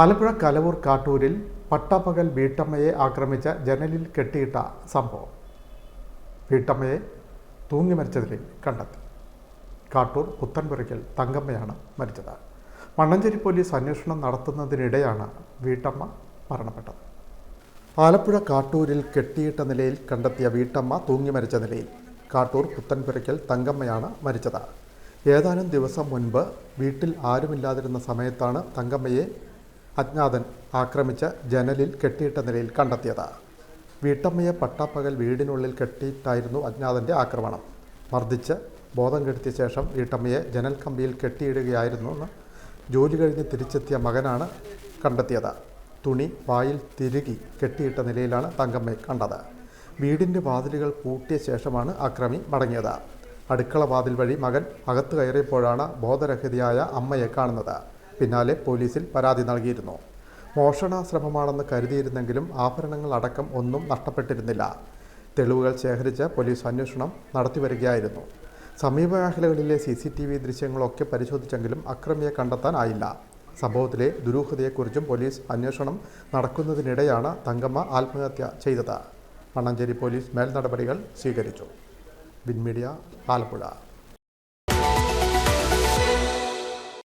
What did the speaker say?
ആലപ്പുഴ കലവൂർ കാട്ടൂരിൽ പട്ടാപ്പകൽ വീട്ടമ്മയെ ആക്രമിച്ച ജനലിൽ കെട്ടിയിട്ട സംഭവം. വീട്ടമ്മയെ തൂങ്ങി മരിച്ച നിലയിൽ കണ്ടെത്തി. കാട്ടൂർ പുത്തൻപുരയ്ക്കൽ തങ്കമ്മയാണ് മരിച്ചത്. മണ്ണഞ്ചേരി പോലീസ് അന്വേഷണം നടത്തുന്നതിനിടെയാണ് വീട്ടമ്മ മരണപ്പെട്ടത്. ആലപ്പുഴ കാട്ടൂരിൽ കെട്ടിയിട്ട നിലയിൽ കണ്ടെത്തിയ വീട്ടമ്മ തൂങ്ങി മരിച്ച നിലയിൽ. കാട്ടൂർ പുത്തൻപുരയ്ക്കൽ തങ്കമ്മയാണ് മരിച്ചത്. ഏതാനും ദിവസം മുൻപ് വീട്ടിൽ ആരുമില്ലാതിരുന്ന സമയത്താണ് തങ്കമ്മയെ അജ്ഞാതൻ ആക്രമിച്ച് ജനലിൽ കെട്ടിയിട്ട നിലയിൽ കണ്ടെത്തിയത്. വീട്ടമ്മയെ പട്ടാപ്പകൽ വീടിനുള്ളിൽ കെട്ടിയിട്ടായിരുന്നു അജ്ഞാതൻ്റെ ആക്രമണം. മർദ്ദിച്ച് ബോധം കെടുത്തിയ ശേഷം വീട്ടമ്മയെ ജനൽ കമ്പിയിൽ കെട്ടിയിടുകയായിരുന്നുവെന്ന് ജോലി കഴിഞ്ഞ് തിരിച്ചെത്തിയ മകനാണ് കണ്ടെത്തിയത്. തുണി വായിൽ തിരുകി കെട്ടിയിട്ട നിലയിലാണ് തങ്കമ്മയെ കണ്ടത്. വീടിൻ്റെ വാതിലുകൾ പൂട്ടിയ ശേഷമാണ് അക്രമി മടങ്ങിയത്. അടുക്കള വാതിൽ വഴി മകൻ അകത്ത് കയറിയപ്പോഴാണ് ബോധരഹിതയായ അമ്മയെ കാണുന്നത്. പിന്നാലെ പോലീസിൽ പരാതി നൽകിയിരുന്നു. മോഷണശ്രമമാണെന്ന് കരുതിയിരുന്നെങ്കിലും ആഭരണങ്ങൾ അടക്കം ഒന്നും നഷ്ടപ്പെട്ടിരുന്നില്ല. തെളിവുകൾ ശേഖരിച്ച് പോലീസ് അന്വേഷണം നടത്തിവരികയായിരുന്നു. സമീപമേഖലകളിലെ CCTV ദൃശ്യങ്ങളൊക്കെ പരിശോധിച്ചെങ്കിലും അക്രമിയെ കണ്ടെത്താനായില്ല. സംഭവത്തിലെ ദുരൂഹതയെക്കുറിച്ചും പോലീസ് അന്വേഷണം നടക്കുന്നതിനിടെയാണ് തങ്കമ്മ ആത്മഹത്യ ചെയ്തത്. മണ്ണഞ്ചേരി പോലീസ് മേൽനടപടികൾ സ്വീകരിച്ചു. വിൻമീഡിയ, ആലപ്പുഴ.